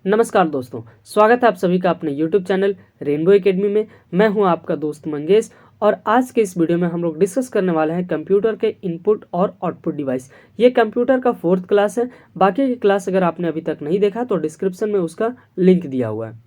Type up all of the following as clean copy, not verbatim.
नमस्कार दोस्तों, स्वागत है आप सभी का अपने YouTube चैनल रेनबो एकेडमी में। मैं हूं आपका दोस्त मंगेश और आज के इस वीडियो में हम लोग डिस्कस करने वाले हैं कंप्यूटर के इनपुट और आउटपुट डिवाइस। ये कंप्यूटर का 4th क्लास है। बाकी की क्लास अगर आपने अभी तक नहीं देखा तो डिस्क्रिप्शन में उसका लिंक दिया हुआ है।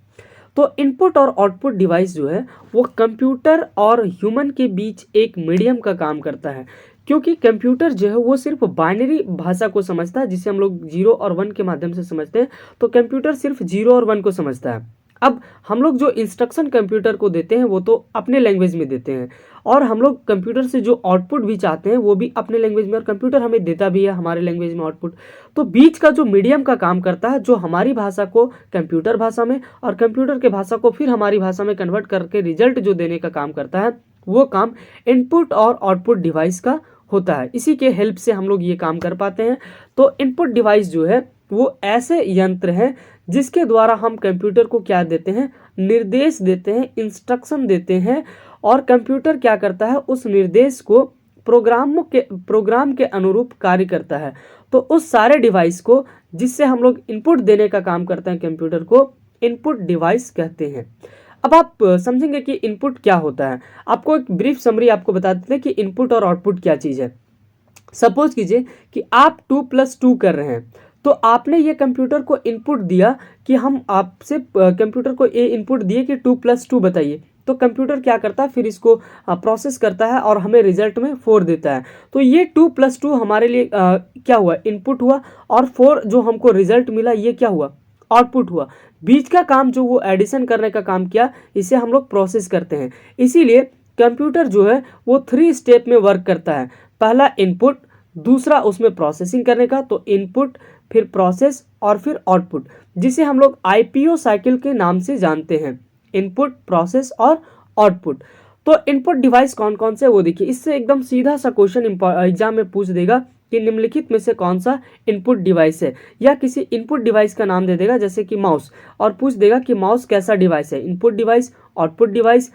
तो इनपुट और आउटपुट डिवाइस जो है वो कंप्यूटर और ह्यूमन के बीच एक मीडियम का काम करता है, क्योंकि कंप्यूटर जो है वो सिर्फ बाइनरी भाषा को समझता है, जिसे हम लोग 0 और 1 के माध्यम से समझते हैं। तो कंप्यूटर सिर्फ 0 और 1 को समझता है। अब हम लोग जो इंस्ट्रक्शन कंप्यूटर को देते हैं वो तो अपने लैंग्वेज में देते हैं, और हम लोग कंप्यूटर से जो आउटपुट भी चाहते हैं वो भी अपने लैंग्वेज में, और कंप्यूटर हमें देता भी है हमारे लैंग्वेज में आउटपुट। तो बीच का जो मीडियम का काम करता है, जो हमारी भाषा को कंप्यूटर भाषा में और कंप्यूटर के भाषा को फिर हमारी भाषा में कन्वर्ट करके रिजल्ट जो देने का काम करता है, वो काम इनपुट और आउटपुट डिवाइस का होता है। इसी के हेल्प से हम लोग ये काम कर पाते हैं। तो इनपुट डिवाइस जो है वो ऐसे यंत्र हैं जिसके द्वारा हम कंप्यूटर को क्या देते हैं, निर्देश देते हैं, इंस्ट्रक्शन देते हैं, और कंप्यूटर क्या करता है, उस निर्देश को प्रोग्राम के अनुरूप कार्य करता है। तो उस सारे डिवाइस को जिससे हम लोग इनपुट देने का काम करते हैं कंप्यूटर को, इनपुट डिवाइस कहते हैं। अब आप समझेंगे कि इनपुट क्या होता है। आपको एक ब्रीफ समरी आपको बता देते हैं कि इनपुट और आउटपुट क्या चीज़ है। सपोज कीजिए कि आप 2+2 कर रहे हैं, तो आपने ये कंप्यूटर को इनपुट दिया कि हम आपसे कंप्यूटर को ये इनपुट दिए कि 2+2 बताइए। तो कंप्यूटर क्या करता है, फिर इसको प्रोसेस करता है और हमें रिजल्ट में 4 देता है। तो ये 2+2 हमारे लिए क्या हुआ, इनपुट हुआ, और 4 जो हमको रिजल्ट मिला ये क्या हुआ, आउटपुट हुआ। बीच का काम जो वो एडिशन करने का काम किया, इसे हम लोग प्रोसेस करते हैं। इसीलिए कंप्यूटर जो है वो 3 स्टेप में वर्क करता है। पहला इनपुट, दूसरा उसमें प्रोसेसिंग करने का, तो इनपुट, फिर प्रोसेस और फिर आउटपुट, जिसे हम लोग आईपीओ साइकिल के नाम से जानते हैं। इनपुट, प्रोसेस और आउटपुट। तो इनपुट डिवाइस कौन कौन से वो देखिए। इससे एकदम सीधा सा क्वेश्चन एग्जाम में पूछ देगा कि निम्नलिखित में से कौन सा इनपुट डिवाइस है, या किसी इनपुट डिवाइस का नाम दे देगा जैसे कि माउस, और पूछ देगा कि माउस कैसा डिवाइस है, इनपुट डिवाइस, आउटपुट डिवाइस,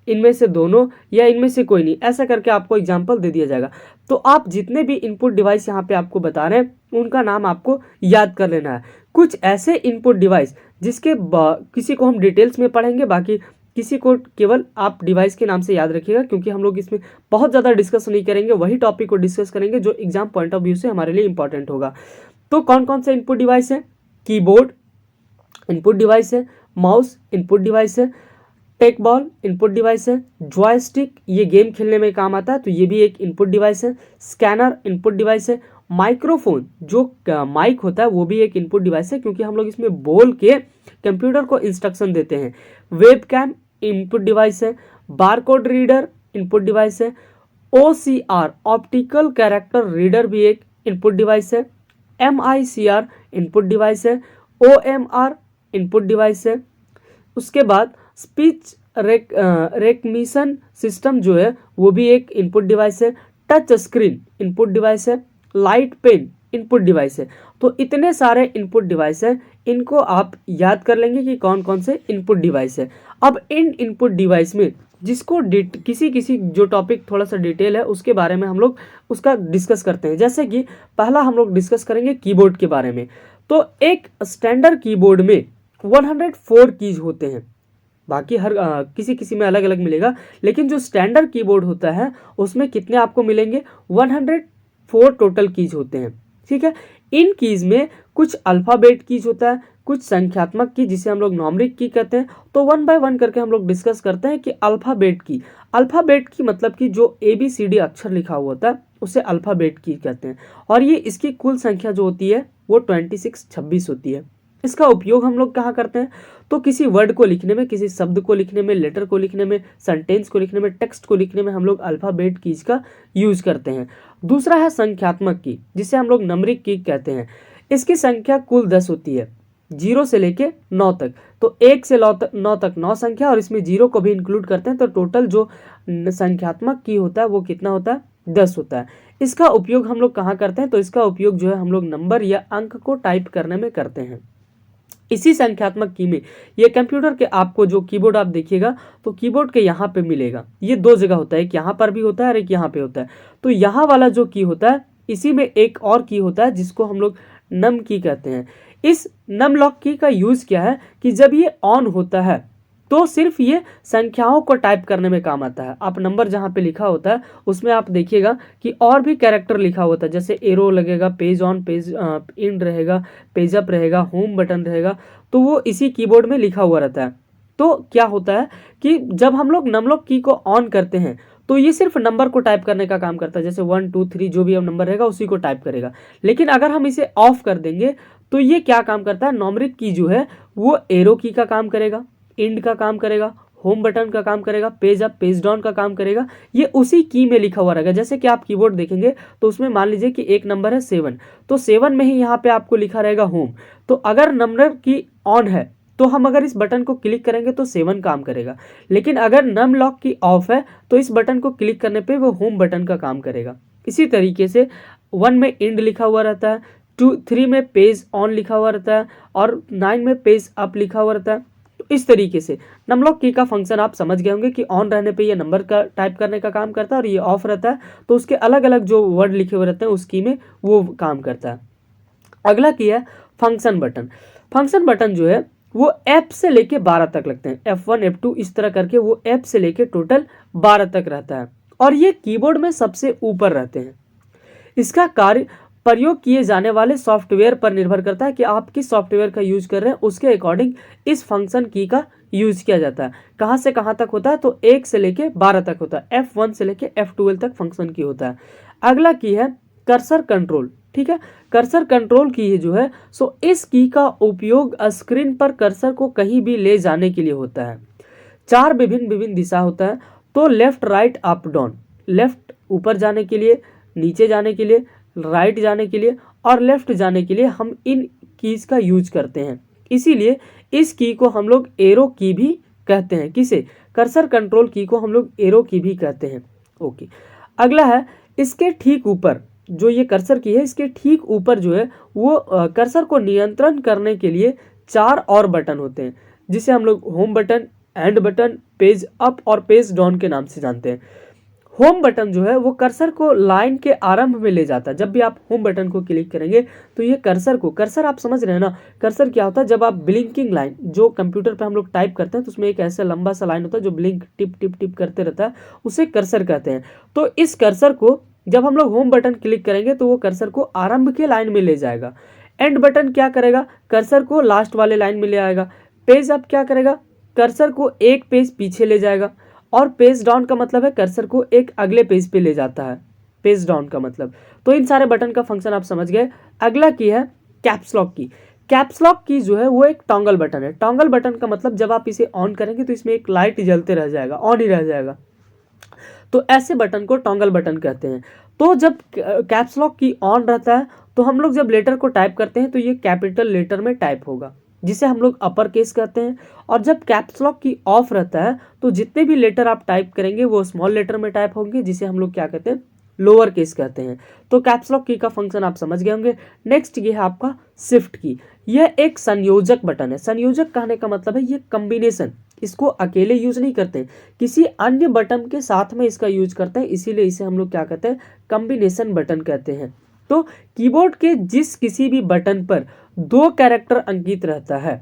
इनमें से दोनों या इनमें से कोई नहीं, ऐसा करके आपको एग्जाम्पल दे दिया जाएगा। तो आप जितने भी इनपुट डिवाइस यहाँ पे आपको बता रहे हैं उनका नाम आपको याद कर लेना है। कुछ ऐसे इनपुट डिवाइस जिसके किसी को हम डिटेल्स में पढ़ेंगे, बाकी किसी को केवल आप डिवाइस के नाम से याद रखिएगा, क्योंकि हम लोग इसमें बहुत ज़्यादा डिस्कस नहीं करेंगे, वही टॉपिक को डिस्कस करेंगे जो एग्जाम पॉइंट ऑफ व्यू से हमारे लिए इंपॉर्टेंट होगा। तो कौन कौन से इनपुट डिवाइस है, कीबोर्ड इनपुट डिवाइस है, माउस इनपुट डिवाइस है, टेक बॉल इनपुट डिवाइस है, जॉयस्टिक ये गेम खेलने में काम आता है तो ये भी एक इनपुट डिवाइस है, स्कैनर इनपुट डिवाइस है, माइक्रोफोन जो माइक होता है वो भी एक इनपुट डिवाइस है, क्योंकि हम लोग इसमें बोल के कंप्यूटर को इंस्ट्रक्शन देते हैं। वेबकैम इनपुट डिवाइस है, बारकोड रीडर इनपुट डिवाइस है, OCR ऑप्टिकल कैरेक्टर रीडर भी एक इनपुट डिवाइस है, MICR इनपुट डिवाइस है, OMR इनपुट डिवाइस है। उसके बाद स्पीच रेकग्निशन सिस्टम जो है वो भी एक इनपुट डिवाइस है, टच स्क्रीन इनपुट डिवाइस है, लाइट पेन इनपुट डिवाइस है। तो इतने सारे इनपुट डिवाइस है, इनको आप याद कर लेंगे कि कौन कौन से इनपुट डिवाइस है। अब इन इनपुट डिवाइस में जिसको किसी जो टॉपिक थोड़ा सा डिटेल है उसके बारे में हम लोग उसका डिस्कस करते हैं। जैसे कि पहला हम लोग डिस्कस करेंगे कीबोर्ड के बारे में। तो एक स्टैंडर्ड कीबोर्ड में 104 कीज होते हैं, बाकी हर किसी में अलग अलग मिलेगा, लेकिन जो स्टैंडर्ड कीबोर्ड होता है उसमें कितने आपको मिलेंगे, 104 टोटल कीज होते हैं। ठीक है, इन कीज में कुछ अल्फ़ाबेट कीज होता है, कुछ संख्यात्मक की जिसे हम लोग न्यूमेरिक की कहते हैं। तो 1 बाय 1 करके हम लोग डिस्कस करते हैं कि अल्फ़ाबेट की मतलब कि जो ABCD अक्षर लिखा हुआ होता है उसे अल्फ़ाबेट की कहते हैं, और ये इसकी कुल संख्या जो होती है वो 26 होती है। इसका उपयोग हम लोग कहाँ करते हैं, तो किसी वर्ड को लिखने में, किसी शब्द को लिखने में, लेटर को लिखने में, सेंटेंस को लिखने में, टेक्स्ट को लिखने में हम लोग अल्फ़ाबेट कीज का यूज करते हैं। दूसरा है संख्यात्मक की, जिसे हम लोग न्यूमेरिक की कहते हैं। इसकी संख्या कुल 10 होती है, 0 से लेके 9 तक। तो 1 से 9 तक 9 संख्या, और इसमें 0 को भी इंक्लूड करते हैं, तो टोटल जो संख्यात्मक की होता है वो कितना होता है, 10 होता है। इसका उपयोग हम लोग कहाँ करते हैं, तो इसका उपयोग जो है हम लोग नंबर या अंक को टाइप करने में करते हैं। इसी संख्यात्मक की में ये कंप्यूटर के आपको जो कीबोर्ड आप देखिएगा तो कीबोर्ड के यहाँ पे मिलेगा, ये 2 जगह होता है, एक यहाँ पर भी होता है और एक यहाँ पे होता है। तो यहाँ वाला जो की होता है इसी में एक और की होता है जिसको हम लोग नम की कहते हैं। इस नम लॉक की का यूज क्या है कि जब ये ऑन होता है तो सिर्फ ये संख्याओं को टाइप करने में काम आता है। आप नंबर जहाँ पे लिखा होता है उसमें आप देखिएगा कि और भी कैरेक्टर लिखा होता है, जैसे एरो लगेगा, पेज ऑन, पेज इंड रहेगा, पेज अप रहेगा, होम बटन रहेगा, तो वो इसी कीबोर्ड में लिखा हुआ रहता है। तो क्या होता है कि जब हम लोग नमलॉक की को ऑन करते हैं तो ये सिर्फ नंबर को टाइप करने का काम करता है, जैसे 1 2 3 जो भी अब नंबर रहेगा उसी को टाइप करेगा। लेकिन अगर हम इसे ऑफ कर देंगे तो ये क्या काम करता है, न्यूमेरिक की जो है वो एरो की का काम करेगा, इंड का काम करेगा, होम बटन का काम करेगा, पेज अप पेज डाउन का काम करेगा। ये उसी की में लिखा हुआ रहेगा। जैसे कि आप कीबोर्ड देखेंगे तो उसमें मान लीजिए कि एक नंबर है 7, तो 7 में ही यहाँ पे आपको लिखा रहेगा होम। तो अगर नंबर की ऑन है तो हम अगर इस बटन को क्लिक करेंगे तो 7 काम करेगा, लेकिन अगर नम लॉक की ऑफ है तो इस बटन को क्लिक करने पे वो होम बटन का काम करेगा। इसी तरीके से 1 में इंड लिखा हुआ रहता है, 3 में पेज ऑन लिखा हुआ रहता है और 9 में पेज अप लिखा हुआ रहता है। तो इस तरीके से नमलॉक की का फंक्शन आप समझ गए होंगे कि ऑन रहने पे ये नंबर का टाइप करने का काम करता है और ये ऑफ रहता है तो उसके अलग अलग जो वर्ड लिखे हुए रहते हैं उस की में वो काम करता है। अगला की है फंक्शन बटन। फंक्शन बटन जो है वो F से लेके 12 तक लगते हैं, F1 F2 इस तरह करके वो F से लेके टोटल 12 तक रहता है और ये कीबोर्ड में सबसे ऊपर रहते हैं। इसका कार्य प्रयोग किए जाने वाले सॉफ्टवेयर पर निर्भर करता है कि आप किस सॉफ्टवेयर का यूज कर रहे हैं, उसके अकॉर्डिंग इस फंक्शन की का यूज किया जाता है। कहाँ से कहाँ तक होता है तो 1 से लेके 12 तक होता है, F1 से लेके F12 तक फंक्शन की होता है। अगला की है कर्सर कंट्रोल। ठीक है, कर्सर कंट्रोल की जो है सो इस की का उपयोग स्क्रीन पर कर्सर को कहीं भी ले जाने के लिए होता है। 4 विभिन्न दिशा होता है, तो left right up down, left ऊपर जाने के लिए, नीचे जाने के लिए, राइट जाने के लिए और लेफ्ट जाने के लिए हम इन कीज का यूज करते हैं। इसीलिए इस की को हम लोग एरो की भी कहते हैं। किसे, कर्सर कंट्रोल की को हम लोग एरो की भी कहते हैं। ओके, अगला है इसके ठीक ऊपर जो ये कर्सर की है, इसके ठीक ऊपर जो है वो कर्सर को नियंत्रण करने के लिए 4 और बटन होते हैं, जिसे हम लोग home button, and button, page up और पेज डाउन के नाम से जानते हैं। होम बटन जो है वो कर्सर को लाइन के आरंभ में ले जाता है। जब भी आप होम बटन को क्लिक करेंगे तो ये कर्सर आप समझ रहे हैं ना, कर्सर क्या होता है, जब आप ब्लिंकिंग लाइन जो कंप्यूटर पे हम लोग टाइप करते हैं तो उसमें एक ऐसा लंबा सा लाइन होता है जो ब्लिंक टिप टिप टिप करते रहता है, उसे कर्सर कहते हैं। तो इस कर्सर को जब हम लोग होम बटन क्लिक करेंगे तो वो कर्सर को आरंभ के लाइन में ले जाएगा। एंड बटन क्या करेगा, कर्सर को लास्ट वाले लाइन में ले आएगा। पेज अप क्या करेगा, कर्सर को एक पेज पीछे ले जाएगा। और पेज डाउन का मतलब है कर्सर को एक अगले पेज पे ले जाता है, पेज डाउन का मतलब। तो इन सारे बटन का फंक्शन आप समझ गए। अगला की है कैप्स लॉक की। कैप्स लॉक की जो है वो एक टॉगल बटन है। टॉगल बटन का मतलब जब आप इसे ऑन करेंगे तो इसमें एक लाइट जलते रह जाएगा, ऑन ही रह जाएगा, तो ऐसे बटन को टॉगल बटन कहते हैं। तो जब कैप्स लॉक की ऑन रहता है तो हम लोग जब लेटर को टाइप करते हैं तो ये कैपिटल लेटर में टाइप होगा, जिसे हम लोग अपर केस कहते हैं। और जब कैप्स लॉक की ऑफ रहता है तो जितने भी लेटर आप टाइप करेंगे वो स्मॉल लेटर में टाइप होंगे, जिसे हम लोग क्या कहते हैं, लोअर केस कहते हैं। तो कैप्स लॉक की का फंक्शन आप समझ गए होंगे। नेक्स्ट ये है आपका शिफ्ट की। यह एक संयोजक बटन है। संयोजक कहने का मतलब है ये कॉम्बिनेशन, इसको अकेले यूज नहीं करते, किसी अन्य बटन के साथ में इसका यूज करते हैं, इसीलिए इसे हम लोग क्या कहते हैं, कॉम्बिनेशन बटन कहते हैं। तो कीबोर्ड के जिस किसी भी बटन पर 2 कैरेक्टर अंकित रहता है,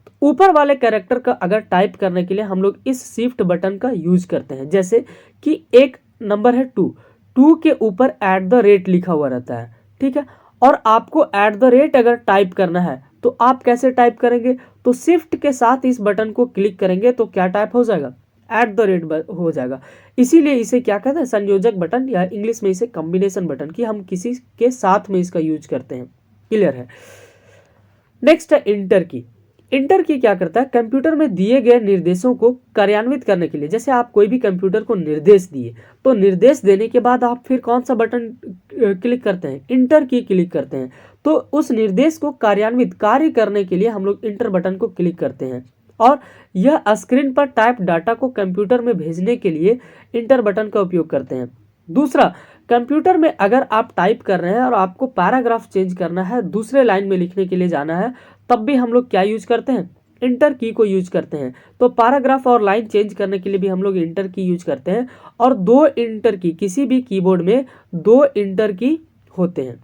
तो ऊपर वाले कैरेक्टर का अगर टाइप करने के लिए हम लोग इस शिफ्ट बटन का यूज करते हैं। जैसे कि एक नंबर है 2 के ऊपर @ लिखा हुआ रहता है, ठीक है, और आपको @ अगर टाइप करना है तो आप कैसे टाइप करेंगे, तो शिफ्ट के साथ इस बटन को क्लिक करेंगे तो क्या टाइप हो जाएगा, @ हो जाएगा। इसीलिए इसे क्या कहते हैं, संयोजक बटन, या इंग्लिश में इसे कॉम्बिनेशन बटन, की हम किसी के साथ में इसका यूज करते हैं। क्लियर है। नेक्स्ट है इंटर की। इंटर की क्या करता है, कंप्यूटर में दिए गए निर्देशों को कार्यान्वित करने के लिए, जैसे आप कोई भी कंप्यूटर को निर्देश दिए तो निर्देश देने के बाद आप फिर कौन सा बटन क्लिक करते हैं, इंटर की क्लिक करते हैं। तो उस निर्देश को कार्य करने के लिए हम लोग इंटर बटन को क्लिक करते हैं, और यह स्क्रीन पर टाइप डाटा को कंप्यूटर में भेजने के लिए इंटर बटन का उपयोग करते हैं। दूसरा, कंप्यूटर में अगर आप टाइप कर रहे हैं और आपको पैराग्राफ चेंज करना है, दूसरे लाइन में लिखने के लिए जाना है, तब भी हम लोग क्या यूज करते हैं, इंटर की को यूज करते हैं। तो पैराग्राफ और लाइन चेंज करने के लिए भी हम लोग इंटर की यूज करते हैं, और 2 इंटर की, किसी भी कीबोर्ड में 2 इंटर की होते हैं।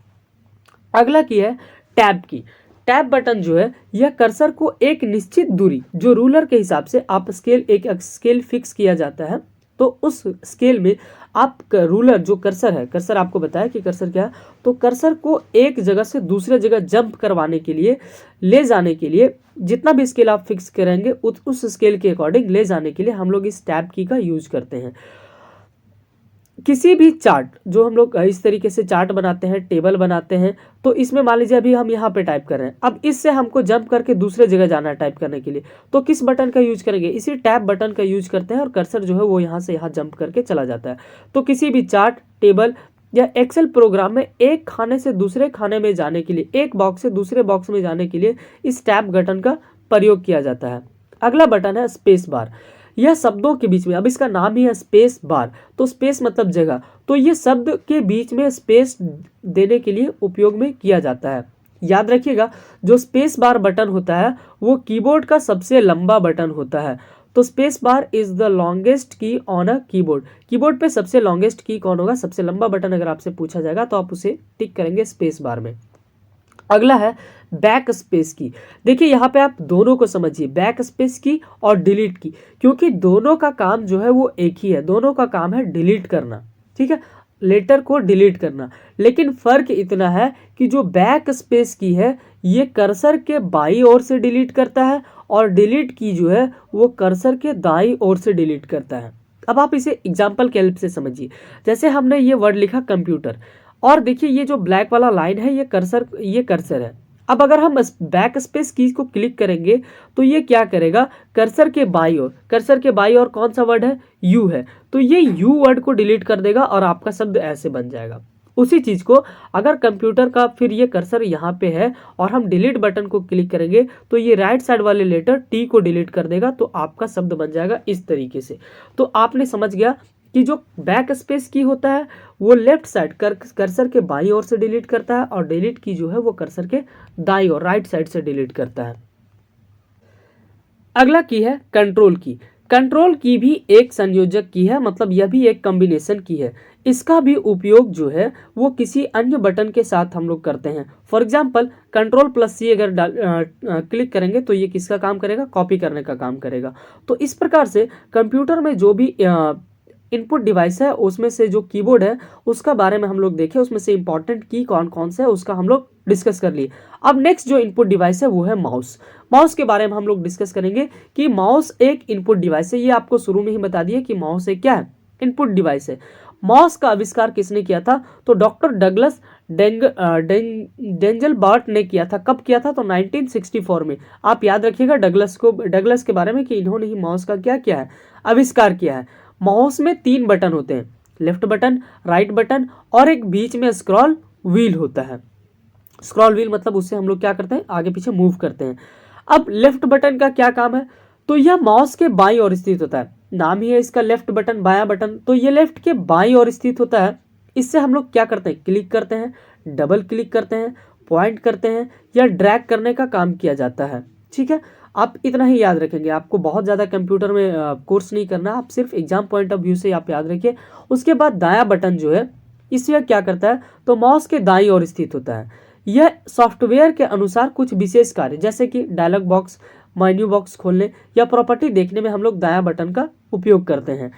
अगला की है टैब की। टैब बटन जो है यह कर्सर को एक निश्चित दूरी जो रूलर के हिसाब से आप एक स्केल फिक्स किया जाता है, तो उस स्केल में आप रूलर जो कर्सर है, कर्सर आपको बताया कि कर्सर क्या है, तो कर्सर को एक जगह से दूसरे जगह जंप करवाने के लिए, ले जाने के लिए जितना भी स्केल आप फिक्स करेंगे उस स्केल के अकॉर्डिंग ले जाने के लिए हम लोग इस टैब की का यूज करते हैं। किसी भी चार्ट जो हम लोग इस तरीके से चार्ट बनाते हैं, टेबल बनाते हैं, तो इसमें मान लीजिए अभी हम यहाँ पे टाइप कर रहे हैं, अब इससे हमको जंप करके दूसरे जगह जाना है टाइप करने के लिए, तो किस बटन का यूज करेंगे, इसी टैब बटन का यूज करते हैं और कर्सर जो है वो यहाँ से यहाँ जंप करके चला जाता है। तो किसी भी चार्ट, टेबल या एक्सेल प्रोग्राम में एक खाने से दूसरे खाने में जाने के लिए, एक बॉक्स से दूसरे बॉक्स में जाने के लिए इस टैब बटन का प्रयोग किया जाता है। अगला बटन है स्पेस बार। यह शब्दों के बीच में, अब इसका नाम ही है स्पेस बार, तो स्पेस मतलब जगह, तो ये शब्द के बीच में स्पेस देने के लिए उपयोग में किया जाता है। याद रखिएगा जो स्पेस बार बटन होता है वो कीबोर्ड का सबसे लंबा बटन होता है। तो space bar is the longest key on a keyboard. Keyboard पे सबसे लॉन्गेस्ट की कौन होगा, सबसे लंबा बटन अगर आपसे पूछा जाएगा तो आप उसे टिक करेंगे स्पेस बार में। अगला है बैक स्पेस की। देखिए यहाँ पे आप दोनों को समझिए, बैक स्पेस की और डिलीट की, क्योंकि दोनों का काम जो है वो एक ही है, दोनों का काम है डिलीट करना, ठीक है, लेटर को डिलीट करना। लेकिन फर्क इतना है कि जो बैक स्पेस की है ये कर्सर के बाईं ओर से डिलीट करता है और डिलीट की जो है वो कर्सर के दाईं ओर से डिलीट करता है। अब आप इसे एग्जाम्पल के हेल्प से समझिए। जैसे हमने ये वर्ड लिखा कंप्यूटर, और देखिए ये जो ब्लैक वाला लाइन है ये कर्सर है। अब अगर हम बैक स्पेस की को क्लिक करेंगे तो ये क्या करेगा, कर्सर के बाईं ओर कौन सा वर्ड है, यू है, तो ये यू वर्ड को डिलीट कर देगा और आपका शब्द ऐसे बन जाएगा। उसी चीज को अगर कंप्यूटर का फिर ये कर्सर यहाँ पे है और हम डिलीट बटन को क्लिक करेंगे तो ये राइट साइड वाले लेटर टी को डिलीट कर देगा, तो आपका शब्द बन जाएगा इस तरीके से। तो आपने समझ गया कि जो बैक स्पेस की होता है वो लेफ्ट साइड कर्सर के बाईं ओर से डिलीट करता है और डिलीट की जो है वो कर्सर के दाईं ओर राइट साइड से डिलीट करता है। अगला की है कंट्रोल की। कंट्रोल की भी एक संयोजक की है, मतलब यह भी एक कॉम्बिनेशन की है। इसका भी उपयोग जो है वो किसी अन्य बटन के साथ हम लोग करते हैं। फॉर एग्जांपल कंट्रोल+C अगर क्लिक करेंगे तो ये किसका काम करेगा, कॉपी करने का काम करेगा। तो इस प्रकार से कंप्यूटर में जो भी इनपुट डिवाइस है उसमें से जो कीबोर्ड है उसका बारे में हम लोग देखें, उसमें से इंपॉर्टेंट की कौन कौन से है उसका हम लोग डिस्कस कर लिए। अब नेक्स्ट जो इनपुट डिवाइस है वो है माउस। माउस के बारे में हम लोग डिस्कस करेंगे कि माउस एक इनपुट डिवाइस है। ये आपको शुरू में ही बता दिया कि माउस एक क्या है, इनपुट डिवाइस है। माउस का आविष्कार किसने किया था, तो डॉक्टर डगलस डेंजलबार्ट ने किया था। कब किया था, तो 1964 में। आप याद रखिएगा डगलस के बारे में कि इन्होंने ही माउस का क्या किया है, आविष्कार किया है। माउस में 3 बटन होते हैं, लेफ्ट बटन, राइट बटन और एक बीच में स्क्रॉल व्हील होता है। स्क्रॉल व्हील मतलब उससे हम लोग क्या करते हैं, आगे पीछे मूव करते हैं। अब लेफ्ट बटन का क्या काम है, तो यह माउस के बाईं ओर स्थित होता है। नाम ही है इसका लेफ्ट बटन, बायां बटन, तो ये लेफ्ट के बाईं ओर स्थित होता है। इससे हम लोग क्या करते हैं, क्लिक करते हैं, डबल क्लिक करते हैं, पॉइंट करते हैं या ड्रैग करने का काम किया जाता है। ठीक है, आप इतना ही याद रखेंगे, आपको बहुत ज़्यादा कंप्यूटर में कोर्स नहीं करना, आप सिर्फ एग्जाम पॉइंट ऑफ व्यू से आप याद रखिए। उसके बाद दायां बटन जो है इसमें क्या करता है, तो माउस के दाईं ओर स्थित होता है। यह सॉफ्टवेयर के अनुसार कुछ विशेष कार्य जैसे कि डायलॉग बॉक्स, मेन्यू बॉक्स खोलने या प्रॉपर्टी देखने में हम लोग दायां बटन का उपयोग करते हैं।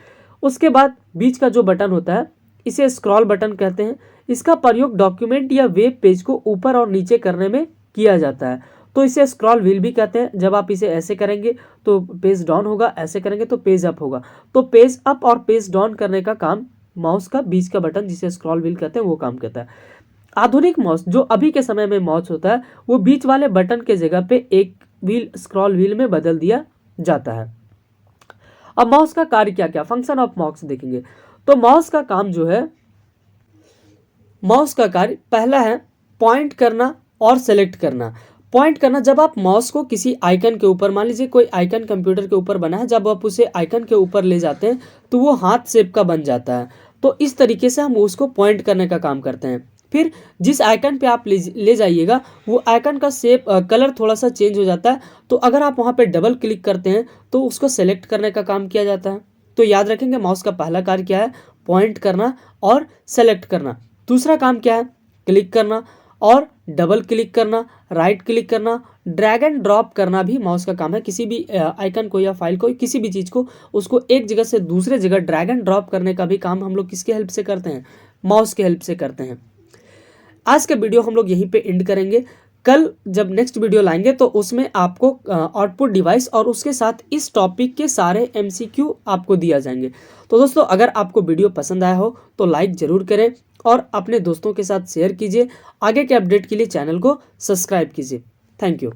उसके बाद बीच का जो बटन होता है इसे स्क्रॉल बटन कहते हैं। इसका प्रयोग डॉक्यूमेंट या वेब पेज को ऊपर और नीचे करने में किया जाता है, तो इसे स्क्रॉल व्हील भी कहते हैं। जब आप इसे ऐसे करेंगे तो पेज डाउन होगा, ऐसे करेंगे तो पेज अप होगा। तो पेज अप और पेज डाउन करने का काम माउस का बीच का बटन जिसे स्क्रॉल व्हील कहते हैं वो काम करता है। आधुनिक माउस जो अभी के समय में माउस होता है वो बीच वाले बटन के जगह पे एक व्हील स्क्रॉल व्हील में बदल दिया जाता है। अब माउस का कार्य क्या क्या, फंक्शन ऑफ माउस देखेंगे। तो माउस का काम जो है, माउस का कार्य पहला है पॉइंट करना और सेलेक्ट करना। पॉइंट करना, जब आप माउस को किसी आइकन के ऊपर, मान लीजिए कोई आइकन कंप्यूटर के ऊपर बना है, जब आप उसे आइकन के ऊपर ले जाते हैं तो वो हाथ शेप का बन जाता है। तो इस तरीके से हम उसको पॉइंट करने का काम करते हैं। फिर जिस आइकन पे आप ले जाइएगा वो आइकन का शेप कलर थोड़ा सा चेंज हो जाता है, तो अगर आप वहाँ पे डबल क्लिक करते हैं तो उसको सेलेक्ट करने का काम किया जाता है। तो याद रखेंगे माउस का पहला कार्य क्या है, पॉइंट करना और सेलेक्ट करना। दूसरा काम क्या है, क्लिक करना और डबल क्लिक करना। राइट क्लिक करना, ड्रैग एंड ड्रॉप करना भी माउस का काम है। किसी भी आइकन को या फाइल को, किसी भी चीज़ को, उसको एक जगह से दूसरे जगह ड्रैग एंड ड्रॉप करने का भी काम हम लोग किसके हेल्प से करते हैं? माउस के हेल्प से करते हैं। आज का वीडियो हम लोग यहीं पे एंड करेंगे। कल जब नेक्स्ट वीडियो लाएंगे तो उसमें आपको आउटपुट डिवाइस और उसके साथ इस टॉपिक के सारे MCQ आपको दिया जाएंगे। तो दोस्तों, अगर आपको वीडियो पसंद आया हो तो लाइक ज़रूर करें और अपने दोस्तों के साथ शेयर कीजिए। आगे के अपडेट के लिए चैनल को सब्सक्राइब कीजिए। Thank you.